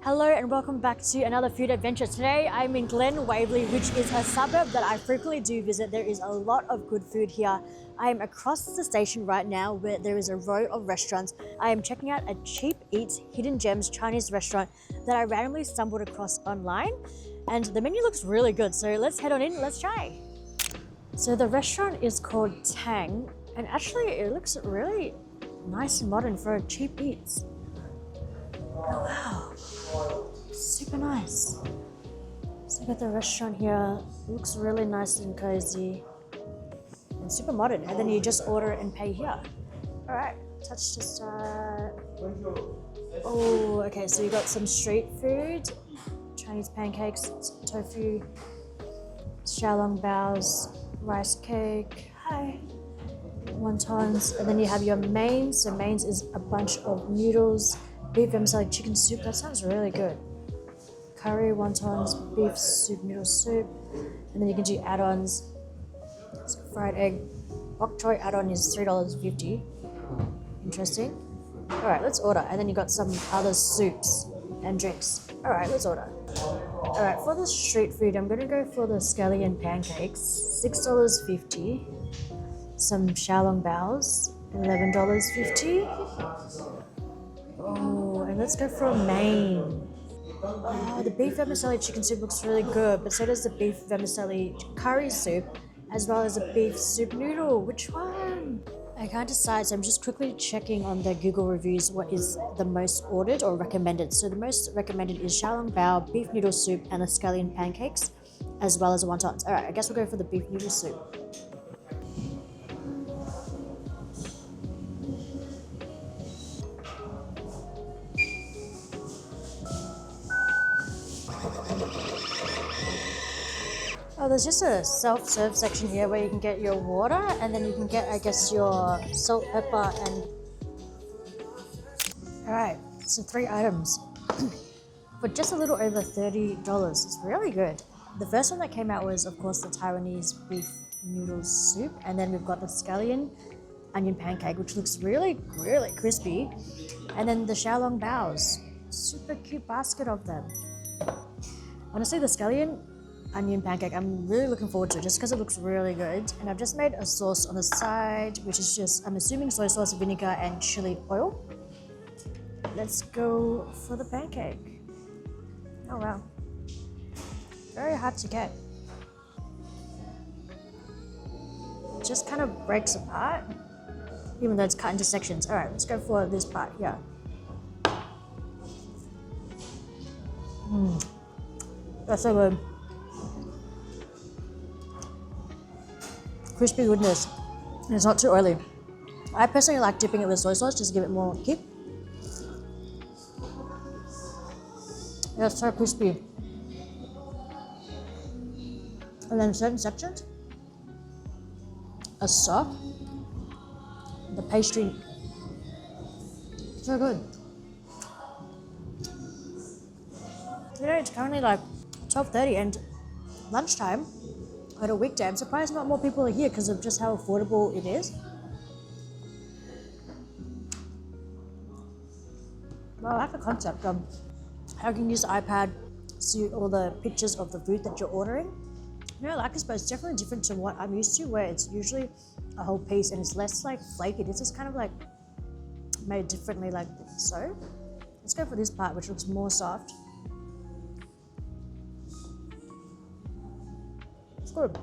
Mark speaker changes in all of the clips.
Speaker 1: Hello and welcome back to another food adventure. Today I'm in Glen Waverley, which is a suburb that I frequently do visit. There is a lot of good food here. I am across the station right now where there is a row of restaurants. I am checking out a cheap eats hidden gems Chinese restaurant that I randomly stumbled across online, and the menu looks really good. So let's head on in, let's try. So the restaurant is called Tang, and actually it looks really nice and modern for a cheap eats. Oh wow. Super nice. So I got the restaurant here. It looks really nice and cozy and super modern. And then you just order and pay here. All right, touch to start. Oh, okay. So you got some street food, Chinese pancakes, tofu, xiao baos, rice cake. Hi. Wontons, and then you have your mains. So mains is a bunch of noodles, beef vermicelli chicken soup. That sounds really good. Curry, wontons, beef soup, noodle soup, and then you can do add-ons. So fried egg, Bok Choy add-on is $3.50. Interesting. All right, let's order. And then you got some other soups and drinks. All right, let's order. All right, for the street food, I'm gonna go for the scallion pancakes, $6.50. Some xiao baos, $11.50. Oh, and let's go for a main. Oh, the beef vermicelli chicken soup looks really good, but so does the beef vermicelli curry soup, as well as a beef soup noodle. Which one? I can't decide, so I'm just quickly checking on the Google reviews what is the most ordered or recommended. So the most recommended is xiao bao, beef noodle soup, and the scallion pancakes, as well as wontons. All right, I guess we'll go for the beef noodle soup. Oh, there's just a self-serve section here where you can get your water, and then you can get, I guess, your salt, pepper, and... All right, so 3 items for just a little over $30. It's really good. The first one that came out was, of course, the Taiwanese beef noodle soup, and then we've got the scallion onion pancake, which looks really, really crispy, and then the xiao baos. Super cute basket of them. Honestly, the scallion onion pancake, I'm really looking forward to it just because it looks really good. And I've just made a sauce on the side, which is just, I'm assuming, soy sauce, vinegar, and chili oil. Let's go for the pancake. Oh wow. Very hard to get. It just kind of breaks apart, even though it's cut into sections. All right, let's go for this part here. That's so good. Crispy goodness, and it's not too oily. I personally like dipping it with soy sauce just to give it more kick. Yeah, it's so crispy. And then certain sections are soft. The pastry, so good. You know, it's currently like 12:30 and lunchtime. At a weekday, I'm surprised not more people are here because of just how affordable it is. Well, I like the concept. How you can use the iPad, see all the pictures of the food that you're ordering. You know, like I suppose it's definitely different to what I'm used to, where it's usually a whole piece and it's less like flaky. This is kind of like made differently, like so. Let's go for this part, which looks more soft. It's good.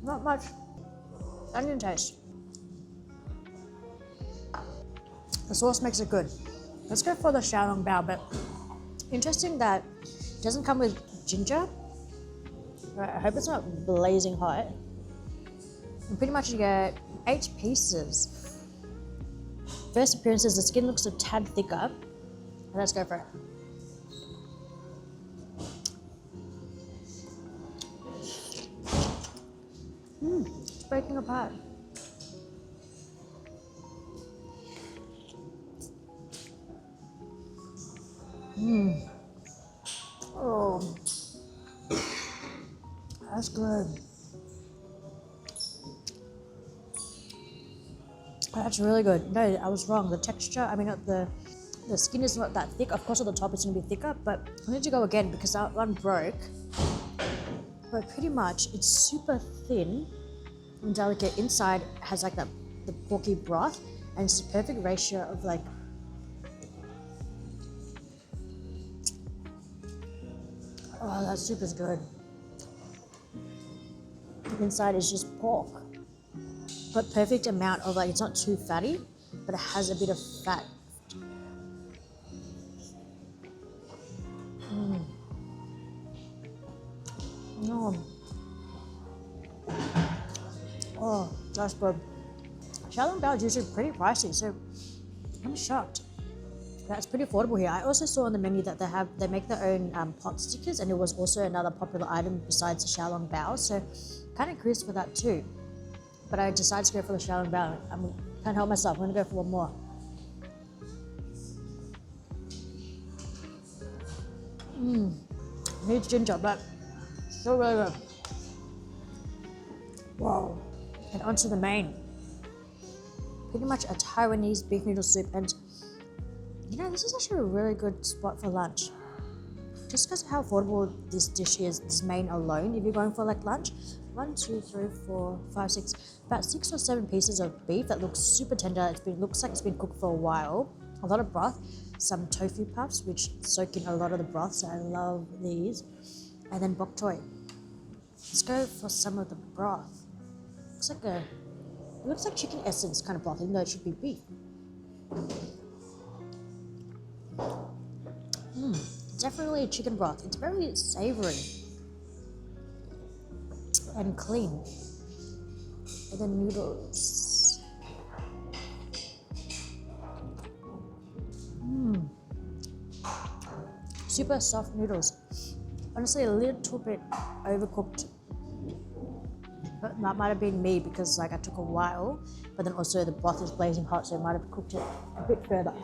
Speaker 1: Not much onion taste. The sauce makes it good. Let's go for the xiao bao, but interesting that it doesn't come with ginger. Right, I hope it's not blazing hot. And pretty much you get 8 pieces. First appearances, the skin looks a tad thicker. Let's go for it. It's breaking apart. Oh, that's good. That's really good. No, I was wrong. The texture, I mean, not the The skin is not that thick. Of course, at the top it's gonna be thicker, but I need to go again because that one broke. But pretty much, it's super thin and delicate. Inside has like the porky broth, and it's a perfect ratio of like. Oh, that soup is good. Inside is just pork, but perfect amount of like, it's not too fatty, but it has a bit of fat. Oh, that's good. Xiaolongbao is usually pretty pricey, so I'm shocked. That's pretty affordable here. I also saw on the menu that they make their own pot stickers, and it was also another popular item besides the Xiaolongbao, so kind of curious for that too. But I decided to go for the Xiaolongbao. I can't help myself. I'm gonna go for one more. Needs ginger, but still really good. Wow. And onto the main. Pretty much a Taiwanese beef noodle soup, and you know, this is actually a really good spot for lunch. Just because of how affordable this dish is, this main alone, if you're going for like lunch. 1, 2, 3, 4, 5, 6, about 6 or 7 pieces of beef that looks super tender. Looks like it's been cooked for a while. A lot of broth, some tofu puffs, which soak in a lot of the broth, so I love these. And then bok choy. Let's go for some of the broth. It looks like chicken essence kind of broth, even though it should be beef. Definitely chicken broth. It's very savory and clean. And then noodles. Super soft noodles. Honestly, a little bit overcooked. But that might have been me because like I took a while, but then also the broth is blazing hot, so it might have cooked it a bit further.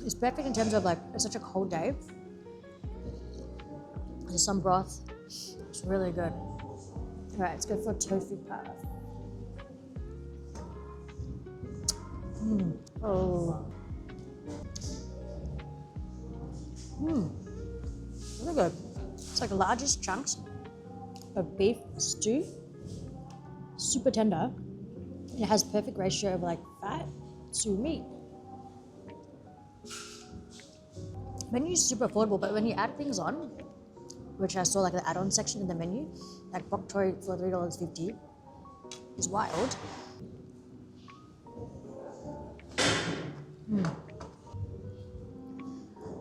Speaker 1: It's perfect in terms of like, it's such a cold day. There's some broth. It's really good. All right, let's go for tofu puff. Oh. Really good. It's like largest chunks of beef stew. Super tender. It has perfect ratio of like fat to meat. Menu is super affordable, but when you add things on, which I saw like the add-on section in the menu, like Bok Choy for $3.50 is wild.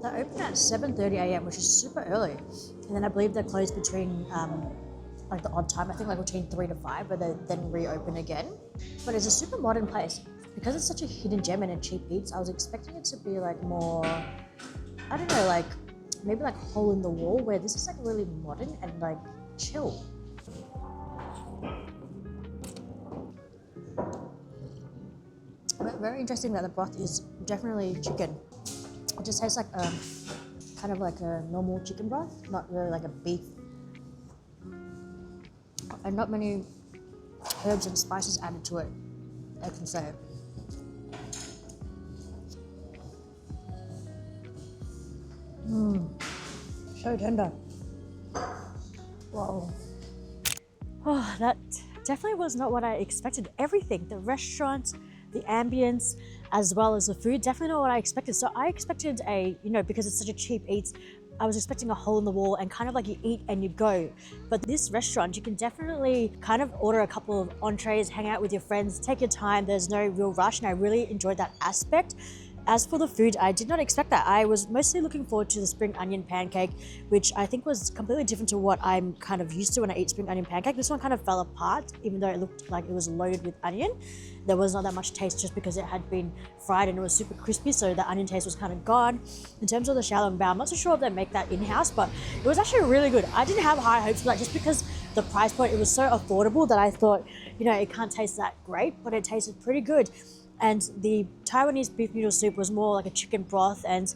Speaker 1: They open at 7:30 a.m, which is super early. And then I believe they're closed between like the odd time, I think like between 3 to 5, but they then reopen again. But it's a super modern place. Because it's such a hidden gem and a cheap eats, I was expecting it to be like more, I don't know, like maybe like hole in the wall, where this is like really modern and like chill. But very interesting that the broth is definitely chicken. It just tastes like kind of like a normal chicken broth, not really like a beef. And not many herbs and spices added to it, I can say. So tender. Whoa. Oh, that definitely was not what I expected. Everything, the restaurant, the ambience, as well as the food, definitely not what I expected. So I expected because it's such a cheap eats, I was expecting a hole in the wall and kind of like you eat and you go. But this restaurant, you can definitely kind of order a couple of entrees, hang out with your friends, take your time. There's no real rush, and I really enjoyed that aspect. As for the food, I did not expect that. I was mostly looking forward to the spring onion pancake, which I think was completely different to what I'm kind of used to when I eat spring onion pancake. This one kind of fell apart, even though it looked like it was loaded with onion. There was not that much taste just because it had been fried and it was super crispy, so the onion taste was kind of gone. In terms of the xiaolongbao, I'm not so sure if they make that in-house, but it was actually really good. I didn't have high hopes for that just because the price point, it was so affordable that I thought, it can't taste that great, but it tasted pretty good. And the Taiwanese beef noodle soup was more like a chicken broth, and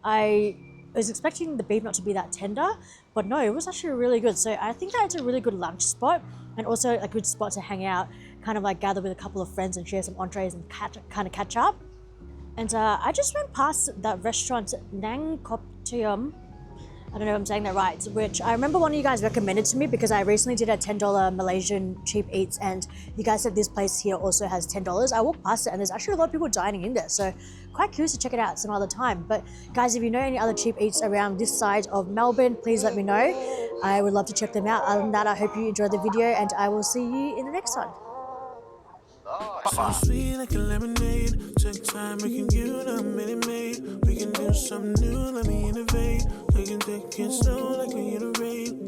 Speaker 1: I was expecting the beef not to be that tender, but no, it was actually really good. So I think that it's a really good lunch spot and also a good spot to hang out, kind of like gather with a couple of friends and share some entrees and kind of catch up. And I just went past that restaurant, Nang Koptium. I don't know if I'm saying that right, which I remember one of you guys recommended to me because I recently did a $10 Malaysian cheap eats, and you guys said this place here also has $10. I walked past it and there's actually a lot of people dining in there, so quite curious to check it out some other time. But guys, if you know any other cheap eats around this side of Melbourne, please let me know. I would love to check them out. Other than that, I hope you enjoyed the video and I will see you in the next one.
Speaker 2: So sweet like a lemonade. Took time making you the minute made. We can do something new, let me innovate. We can take it slow like we iterate.